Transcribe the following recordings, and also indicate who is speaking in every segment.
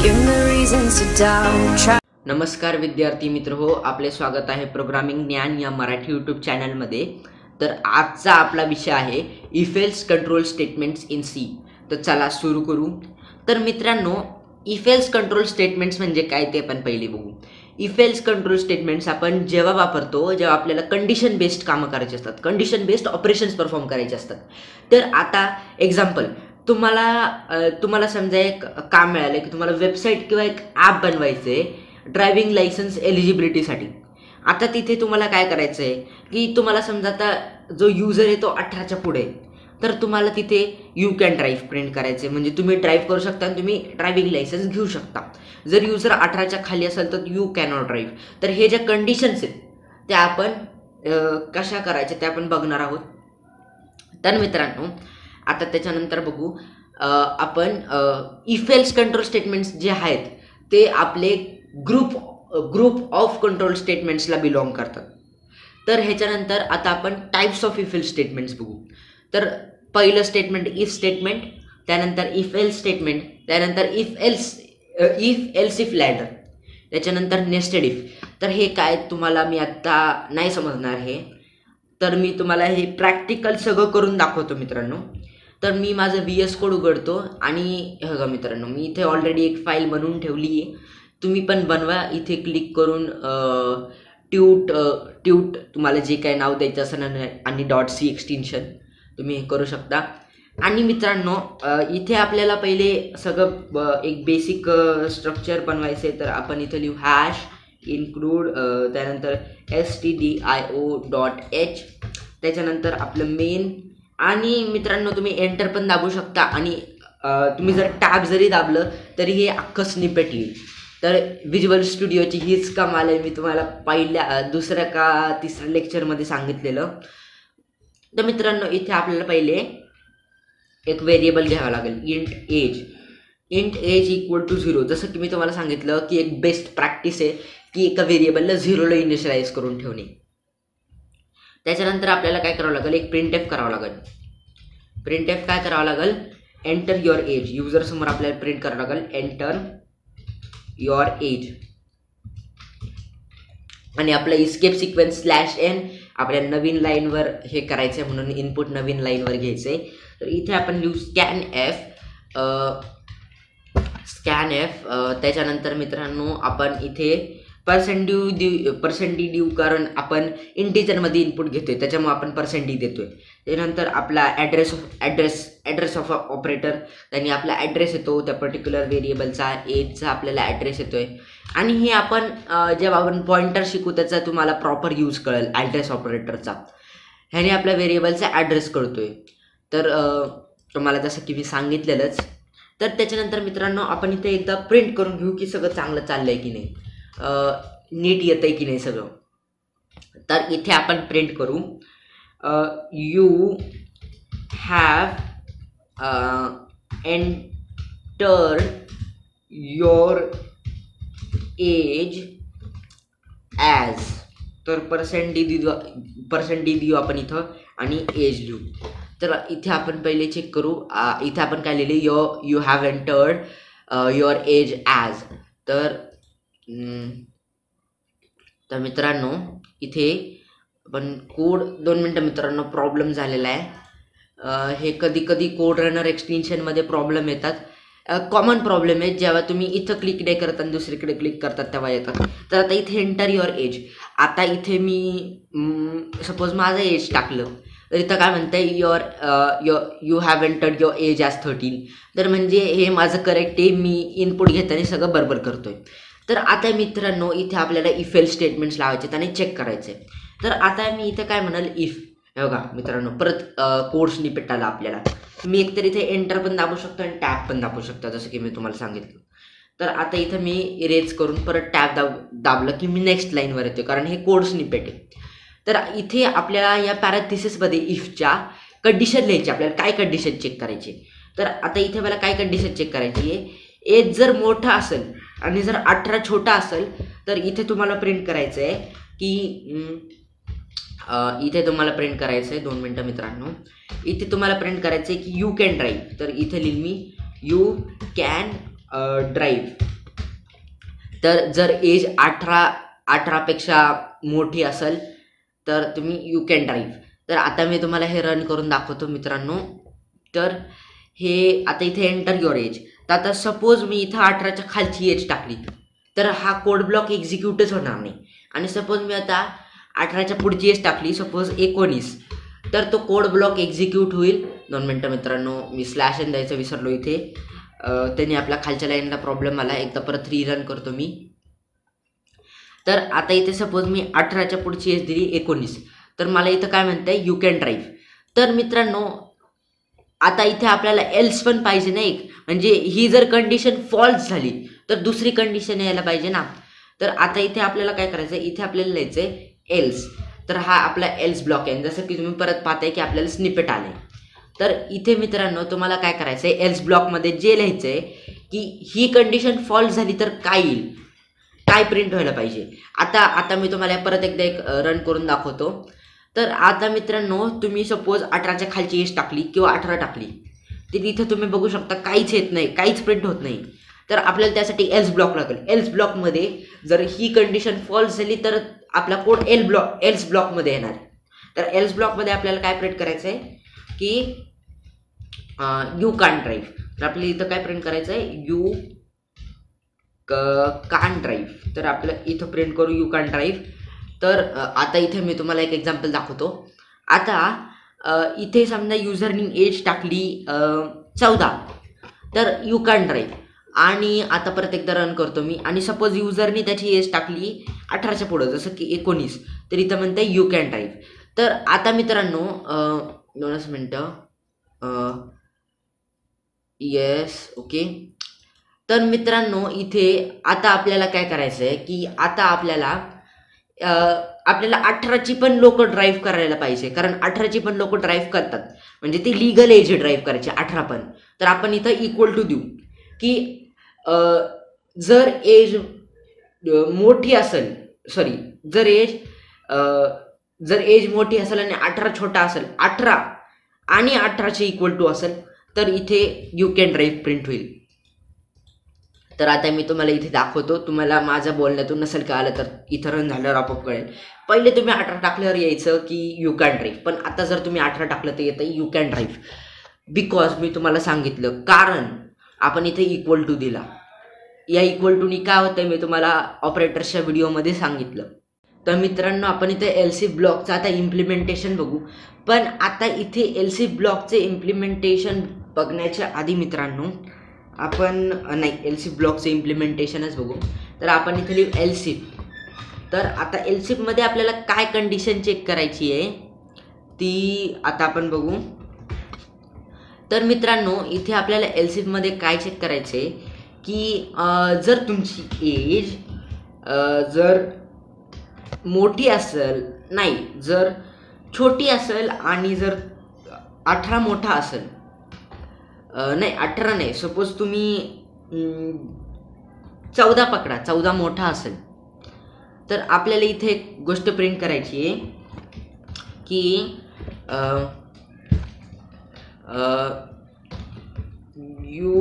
Speaker 1: Give me reasons to doubt.
Speaker 2: नमस्कार विद्यार्थी मित्र हो, आपले स्वागत आहे प्रोग्रामिंग ज्ञान या मराठी यूट्यूब चॅनलमध्ये. तर आजचा आपला विषय आहे if else control statements in C. तर चला सुरू करू. तर मित्रांनो, इफ एल्स कंट्रोल स्टेटमेंट्स म्हणजे काय ते आपण पहिले बघू. इफ एल्स कंट्रोल स्टेटमेंट्स आपण जेव्हा वापरतो जेव्हा आपल्याला कंडिशन बेस्ड कामं करायची असतात, कंडिशन बेस्ड ऑपरेशन्स परफॉर्म करायचे असतात. तर आता एक्झाम्पल, तुम्हाला समजा एक काम मिळालं की तुम्हाला वेबसाईट किंवा एक ॲप बनवायचं आहे ड्रायव्हिंग लायसन्स एलिजिबिलिटीसाठी. आता तिथे तुम्हाला काय करायचं आहे की तुम्हाला समजा आता जो युजर आहे तो 18च्या पुढे आहे, तर तुम्हाला तिथे यू कॅन ड्राईव्ह प्रिंट करायचे, म्हणजे तुम्ही ड्राईव्ह करू शकता आणि तुम्ही ड्रायव्हिंग लायसन्स घेऊ शकता. जर युजर 18च्या खाली असेल तर यू कॅनॉट ड्राईव्ह. तर हे ज्या कंडिशन्स आहेत त्या आपण कशा करायच्या ते आपण बघणार आहोत. तर मित्रांनो, आता त्याच्यानंतर बघू आपण इफ एल्स कंट्रोल स्टेटमेंट्स जे आहेत ते आपले ग्रुप ऑफ कंट्रोल स्टेटमेंट्सला बिलॉंग करतात. तर ह्याच्यानंतर आता आपण types of if else statements बघू. तर पहिलं स्टेटमेंट इफ स्टेटमेंट, त्यानंतर इफ एल्स स्टेटमेंट, त्यानंतर इफ एल्स इफ लॅडर, त्याच्यानंतर नेस्टेड इफ. तर हे काय तुम्हाला मी आत्ता नाही समजणार हे, तर मी तुम्हाला हे प्रॅक्टिकल सगळं करून दाखवतो मित्रांनो. तर मी माझं VS कोड उघडतो आणि हे बघा मित्रांनो, मी इथे ऑलरेडी एक फाईल बनवून ठेवली आहे. तुम्ही पण बनवा. इथे क्लिक करून ट्यूट तुम्हाला जे काय नाव द्यायचं असेल आणि .c एक्सटेन्शन तुम्ही हे करू शकता. आणि मित्रांनो, इथे आपल्याला पहिले सगळं एक बेसिक स्ट्रक्चर बनवायचं आहे. तर आपण इथे लिहू हॅश इन्क्लूड, त्यानंतर stdio.h, त्याच्यानंतर आपलं मेन. आणि मित्रांनो, तुम्ही एंटर पण दाबू शकता आणि तुम्ही जर टॅब जरी दाबलं तरी हे अख्खं स्निपेट येईल. तर व्हिज्युअल स्टुडिओची हीच कमाल आहे. मी तुम्हाला पहिल्या दुसऱ्या का तिसऱ्या लेक्चरमध्ये सांगितलेलं. तर मित्रांनो, इथे आपल्याला पहिले एक व्हेरिएबल घ्यावं लागेल, इंट एज इक्वल टू 0. जसं की मी तुम्हाला सांगितलं की एक बेस्ट प्रॅक्टिस आहे की एका व्हेरिएबलला 0ला इनिशियलाइज करून ठेवणे. त्याच्यानंतर आपल्याला काय करावं लागेल, एक प्रिंट करावं लागेल. प्रिंट काय करावं लागेल, एंटर युअर एज. युजर समोर आपल्याला प्रिंट करावं लागेल एंटर युअर एज. आणि आपला इस्केप सिक्वेन्स /n आपल्या नवीन लाईनवर हे करायचं आहे, म्हणून इनपुट नवीन लाईनवर घ्यायचं आहे. तर इथे आपण लिहू स्कॅन एफ. त्याच्यानंतर मित्रांनो, आपण इथे पर्सेंट ड्यू, कारण आपण इंटिजरमध्ये इनपुट घेतोय त्याच्यामुळे आपण % देतोय. त्यानंतर आपला ॲड्रेस ऑफ ऑपरेटर, त्यांनी आपला ॲड्रेस येतो त्या पर्टिक्युलर व्हेरिएबलचा, एजचा आपल्याला ॲड्रेस येतोय. आणि हे आपण जेव्हा आपण पॉइंटर शिकू त्याचा तुम्हाला प्रॉपर यूज कळेल ॲड्रेस ऑपरेटरचा. ह्याने आपल्या व्हेरिएबलचा ॲड्रेस कळतोय. तर तुम्हाला जसं की मी सांगितलेलंच. तर त्याच्यानंतर मित्रांनो, आपण इथे एकदा प्रिंट करून घेऊ की सगळं चांगलं चाललं आहे की नाही, नीट येतं आहे की नाही सगळं. तर इथे आपण प्रिंट करू you have entered your age as. तर % देऊ आपण इथं आणि एज लिहू. तर इथे आपण पहिले चेक करू. इथे आपण काय लिहिले, you have entered your age as. तर मित्रांनो, इथे आपण कोड 2 मिनटं मित्रांनो, प्रॉब्लेम झालेला आहे. हे कधी कोड रनर एक्सटेन्शनमध्ये प्रॉब्लेम येतात. कॉमन प्रॉब्लेम आहे जेव्हा तुम्ही इथं क्लिक नाही करत आणि दुसरीकडे क्लिक करतात तेव्हा येतात. तर आता इथे एंटर युअर एज. आता इथे मी सपोज माझं एज टाकलं तर इथं काय म्हणतंय, you have entered your age as 13. तर म्हणजे हे माझं करेक्ट आहे, मी इनपुट घेताना सगळं बरोबर करतोय. तर आता मित्रांनो, इथे आपल्याला इफ एल्स स्टेटमेंट्स लावायचे आणि चेक करायचे. तर आता मी इथे काय म्हणाल, इफ. हे बघा मित्रांनो, परत कोड स्निपेट आला आपल्याला. मी एकतर इथे एंटर पण दाबू शकतो आणि टॅब पण दाबू शकतो, जसं की मी तुम्हाला सांगितलं. तर आता इथं मी इरेज करून परत टॅब दाबलं की मी नेक्स्ट लाईनवर येतो, कारण हे कोड स्निपेट आहे. तर इथे आपल्याला या पॅराथिसिसमध्ये इफच्या कंडिशन लिहायची. आपल्याला काय कंडिशन चेक करायची. तर आता इथे मला काय कंडिशन चेक करायची आहे, एज जर मोठा असेल आणि जर 18 छोटा असेल तर इथे तुम्हाला प्रिंट करायचं आहे की इथे तुम्हाला प्रिंट करायचं आहे. 2 मिनटं मित्रांनो, इथे तुम्हाला प्रिंट करायचं आहे की यू कॅन ड्राईव्ह. तर इथे लिहिल मी यू कॅन ड्राईव्ह. तर जर एज 18पेक्षा मोठी असेल तर तुम्ही यू कॅन ड्राईव्ह. तर आता मी तुम्हाला हे रन करून दाखवतो मित्रांनो. तर हे आता इथे एंटर युअर एज. तर आता सपोज मी इथं 18च्या खालची एज टाकली तर हा कोड ब्लॉक एक्झिक्यूटच होणार नाही. आणि सपोज मी आता 18च्या पुढची एज टाकली, सपोज 19, तर तो कोड ब्लॉक एक्झिक्यूट होईल. 2 मिनटं मित्रांनो, मी स्लॅश एन द्यायचं विसरलो इथे. त्याने आपल्या खालच्या लाईनला प्रॉब्लेम आला. एकदा परत रीरन करतो मी. तर आता इथे सपोज मी 18च्या पुढची एज दिली 19, तर मला इथं काय म्हणतंय, यू कॅन ड्राईव्ह. तर मित्रांनो आता इथे आपल्याला एल्स पण पाहिजे ना एक, म्हणजे ही जर कंडिशन फॉल्स झाली तर दुसरी कंडिशन यायला पाहिजे ना. तर आता इथे आपल्याला काय करायचं आहे, इथे आपल्याला लिहायचंय एल्स. तर हा आपला एल्स ब्लॉक आहे. जसं की तुम्ही परत पाहताय की आपल्याला स्निपेट आले. तर इथे मित्रांनो तुम्हाला काय करायचं आहे, एल्स ब्लॉकमध्ये जे लिहायचं आहे की ही कंडिशन फॉल्स झाली तर काय येईल, काय प्रिंट व्हायला पाहिजे. आता मी तुम्हाला परत एकदा एक रन करून दाखवतो. तर आता मित्रांनो तुम्ही सपोज 18च्या खालची एज टाकली किंवा 18 टाकली, तर इथं तुम्ही बघू शकता काहीच येत नाही, काहीच प्रिंट होत नाही. तर आपल्याला त्यासाठी एल्स ब्लॉक लागेल. एल्स ब्लॉकमध्ये जर ही कंडिशन फॉल्स झाली तर आपला कोड एल्स ब्लॉकमध्ये येणार. तर एल्स ब्लॉकमध्ये आपल्याला काय प्रिंट करायचं आहे की यू कांट ड्राईव्ह. तर आपल्याला इथं काय प्रिंट करायचं आहे, यू कांट ड्राईव्ह. तर आपलं इथं प्रिंट करू यू कांट ड्राईव्ह. तर आता इथे मी तुम्हाला एक एक्झाम्पल दाखवतो. आता इथे समजा युजरनी एज टाकली 14, तर यू कांट ड्राईव्ह. आणि आता परत एकदा रन करतो मी. आणि सपोज युजरनी त्याची एज टाकली 18च्या पुढं, जसं की 19, तर इथं म्हणते यू कॅन ड्राईव्ह. तर आता मित्रांनो 2 मिनटं, येस, ओके. तर मित्रांनो इथे आता आपल्याला काय करायचं आहे की आता आपल्याला 18ची पण लोक ड्राईव्ह करायला पाहिजे, कारण 18ची पण लोक ड्राईव्ह करतात, म्हणजे ती लिगल एज ड्राईव्ह करायची 18 पण. तर आपण इथं इक्वल टू देऊ की जर एज मोठी असेल, सॉरी, जर एज मोठी असेल आणि 18 छोटा असेल, 18 आणि 18चे इक्वल टू असेल, तर इथे यू कॅन ड्राईव्ह प्रिंट होईल. तर आता मी तुम्हाला इथे दाखवतो. तुम्हाला माझ्या बोलण्यातून नसेल कळालं तर इथं रन झाल्यावर आपोआप कळेल. पहिले तुम्ही 18 टाकल्यावर यायचं की यू कॅन ड्राईव्ह, पण आता जर तुम्ही 18 टाकलं तर येतं यू कॅन ड्राईव्ह. बिकॉज मी तुम्हाला सांगितलं, कारण आपण इथे इक्वल टू दिला. या इक्वल टूनी काय होतं मी तुम्हाला ऑपरेटर्सच्या व्हिडिओमध्ये सांगितलं. तर मित्रांनो आपण इथे एलसी ब्लॉकचं आता इम्प्लिमेंटेशन बघू. पण आता इथे एलसी ब्लॉकचे इम्प्लिमेंटेशन बघण्याच्या आधी मित्रांनो आपण एलसी ब्लॉकचे इम्प्लिमेंटेशनच बघू. तर आपण इथे लिहू एलसिफ. तर आता एलसिफमध्ये आपल्याला काय कंडिशन चेक करायची आहे ती आता आपण बघू. तर मित्रांनो इथे आपल्याला एलसिफमध्ये काय चेक करायचं आहे की जर तुमची एज जर मोठी असेल, नाही, जर छोटी असेल आणि जर 18 मोठा असेल, नाही 18 नाही, सपोज तुम्ही 14 पकडा, 14 मोठा असेल, तर आपल्याला इथे एक गोष्ट प्रिंट करायची आहे की you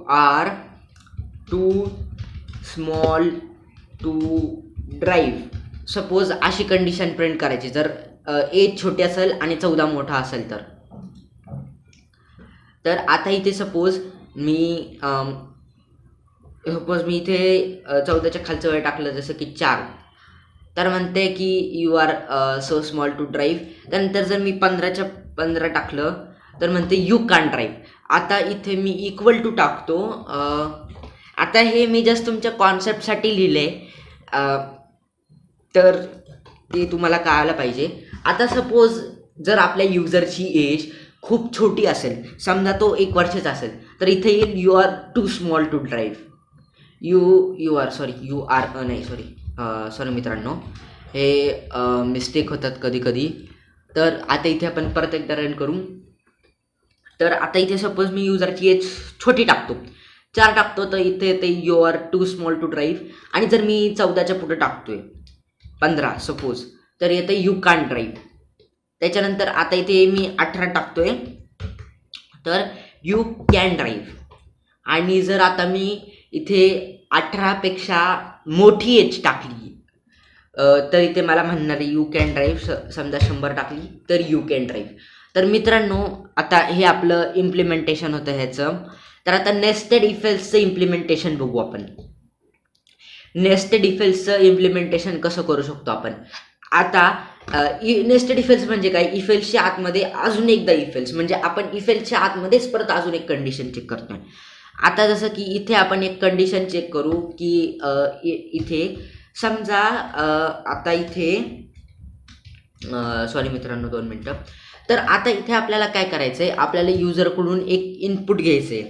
Speaker 2: are too small to drive. Suppose अशी कंडिशन प्रिंट करायची जर एज छोटी असेल आणि 14 मोठा असेल तर. तर आता इथे सपोज मी इथे 14च्या खालचं वय टाकलं जसं की 4, तर म्हणते की you are so small to drive. त्यानंतर जर मी 15च्या 15 टाकलं तर म्हणते यू कांट ड्राईव्ह. आता इथे मी इक्वल टू टाकतो. आता हे मी जस्ट तुमच्या कॉन्सेप्टसाठी लिहिले, तर ते तुम्हाला कळायला पाहिजे. आता सपोज जर आपल्या युजरची एज खूप छोटी असेल, समजा तो 1 वर्षाचा असेल, तर इथे येईल you are too small to drive. Sorry मित्रांनो, हे मिस्टेक होतात कधी कधी. तर आता इथे आपण परत एकदा रन करू. तर आता इथे सपोज मी युजरची एज छोटी टाकतो, 4 टाकतो, तर इथे ते you are too small to drive. आणि जर मी 14च्या पुढे टाकतोय 15 सपोज, तर येते यू कांट ड्राईव्ह. त्याच्यानंतर आता इथे मी 18 टाकतोय, तर यू कॅन ड्राईव्ह. आणि जर आता मी इथे 18पेक्षा मोठी एज टाकली तर इथे मला म्हणणार आहे यू कॅन ड्राईव्ह. समजा 100 टाकली तर यू कॅन ड्राईव्ह. तर मित्रांनो, आता हे आपलं इम्प्लिमेंटेशन होतं ह्याचं. तर आता नेस्टेड इफ एल्सचं इम्प्लिमेंटेशन बघू आपण. नेस्टेड इफ एल्सचं इम्प्लिमेंटेशन कसं करू शकतो आपण. आता नेस्टेड इफ एल्स म्हणजे काय, इफ एल्सच्या आतमध्ये अजून एकदा इफ एल्स, म्हणजे आपण इफ एल्सच्या आतमध्येच परत अजून एक कंडिशन चेक करतोय. आता जसं की इथे आपण एक कंडिशन चेक करू की इथे समजा आता इथे सॉरी मित्रांनो 2 मिनटं. तर आता इथे आपल्याला काय करायचं आहे, आपल्याला युजरकडून एक इनपुट घ्यायचं आहे.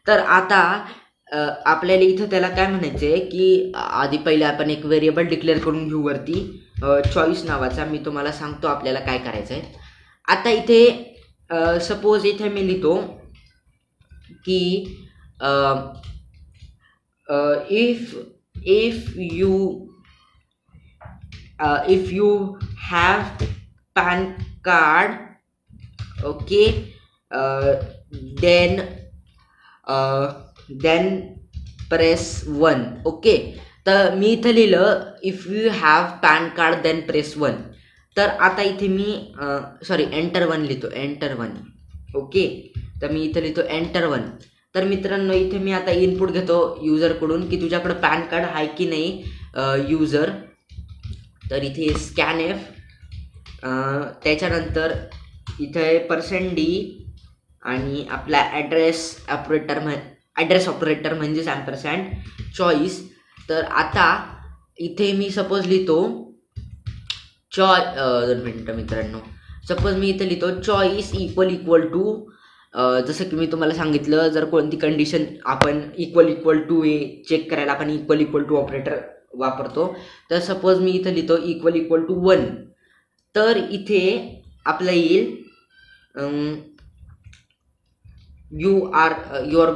Speaker 2: तर आता आपल्याला इथं त्याला काय म्हणायचं आहे की आधी पहिले आपण एक व्हेरिएबल डिक्लेअर करून घेऊ वरती चॉईस नावाचा. मी तुम्हाला सांगतो आपल्याला काय करायचं आहे. आता इथे सपोज इथे मी लिहितो की if you have PAN card, okay, then press 1. Okay, तर मी इथं लिहिलं if you have PAN card then press 1. तर आता इथे मी एंटर 1 लिहितो, एंटर 1. ओके, तर मी इथं लिहितो एंटर 1. तर मित्रांनो, इथे मी आता इनपुट घेतो युजरकडून की तुझ्याकडं पॅन कार्ड आहे की नाही युजर. तर इथे स्कॅन एफ, त्याच्यानंतर इथे %d आणि आपला ॲड्रेस ऑपरेटर म्हणजेच ॲम्परसँड चॉईस. तर आता इथे मी सपोज लिहितो 2 मिनटं मित्रांनो. सपोज मी इथे लिहितो चॉईस इक्वल टू, जसं की मी तुम्हाला सांगितलं, जर कोणती कंडिशन आपण इक्वल टू चेक करायला आपण इक्वल टू ऑपरेटर वापरतो. तर सपोज मी इथं लिहितो इक्वल टू 1. तर इथे आपलं येईल you are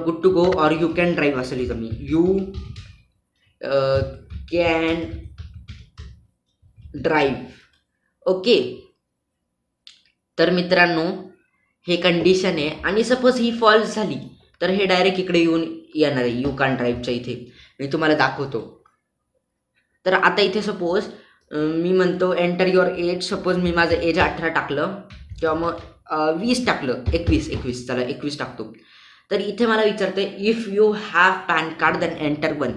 Speaker 2: good to go or you can drive असं लिहितो मी. You can drive. ओके, तर मित्रांनो हे कंडिशन आहे. आणि सपोज ही फॉल्स झाली तर हे डायरेक्ट इकडे येणार आहे यू कॅन ड्राईव्हच्या इथे. मी तुम्हाला दाखवतो. तर आता इथे सपोज मी म्हणतो एंटर युअर एज. सपोज मी माझं एज 18 टाकलं किंवा मग 20 टाकलं, 21 चला 21 टाकतो. तर इथे मला विचारते if you have PAN card then enter 1.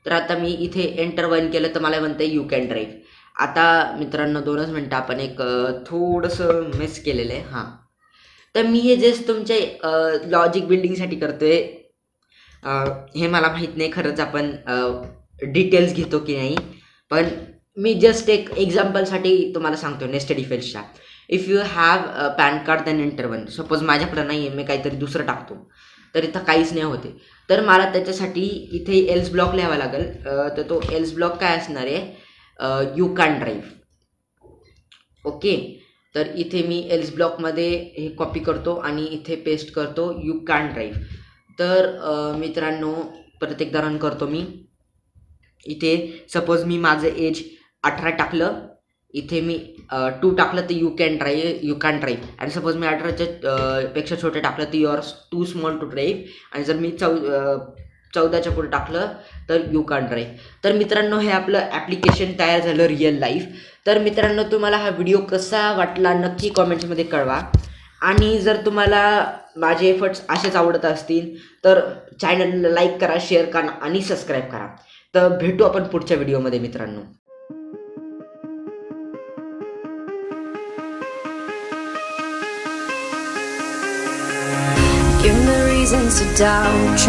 Speaker 2: तर आता मी इथे एंटर 1 केलं तर मला म्हणते यू कॅन ड्राईव्ह. आता मित्रांनो 2च मिनटं, आपण एक थोडंसं मिस केलेलं आहे. हां, तर मी हे जस्ट तुमचे लॉजिक बिल्डिंगसाठी करतोय. हे मला माहीत नाही खरंच आपण डिटेल्स घेतो की नाही, पण मी जस्ट एक एक्झाम्पलसाठी तुम्हाला सांगतो नेस्टेड इफ एल्सच्या. If you have PAN card then enter 1. Suppose माझ्याकडं नाही आहे, मी काहीतरी दुसरं टाकतो, तर इथं काहीच नाही होते. तर मला त्याच्यासाठी इथे एल्स ब्लॉक लिहावा लागेल. तर तो एल्स ब्लॉक काय असणार आहे, यू कॅन ड्राईव्ह. ओके, तर इथे मी एल्स ब्लॉकमध्ये हे कॉपी करतो आणि इथे पेस्ट करतो यू कॅन ड्राईव्ह. तर मित्रांनो परत एकदा रन करतो मी. इथे सपोज मी माझं एज 18 टाकलं, इथे मी 2 टाकलं तर यू कॅन ड्राईव्ह. आणि सपोज मी 18च्या पेक्षा छोटं टाकलं तर you are too small to drive. आणि जर मी 14च्या पुढे टाकलं तर यू कॅन ड्राईव्ह. तर मित्रांनो हे आपलं ॲप्लिकेशन तयार झालं रिअल लाईफ. तर मित्रांनो तुम्हाला हा व्हिडिओ कसा वाटला नक्की कॉमेंट्समध्ये कळवा. आणि जर तुम्हाला माझे एफर्ट्स असेच आवडत असतील तर चॅनलला लाईक करा, शेअर करा आणि सबस्क्राईब करा. तर भेटू आपण पुढच्या व्हिडिओमध्ये मित्रांनो.
Speaker 1: Give me reasons to doubt.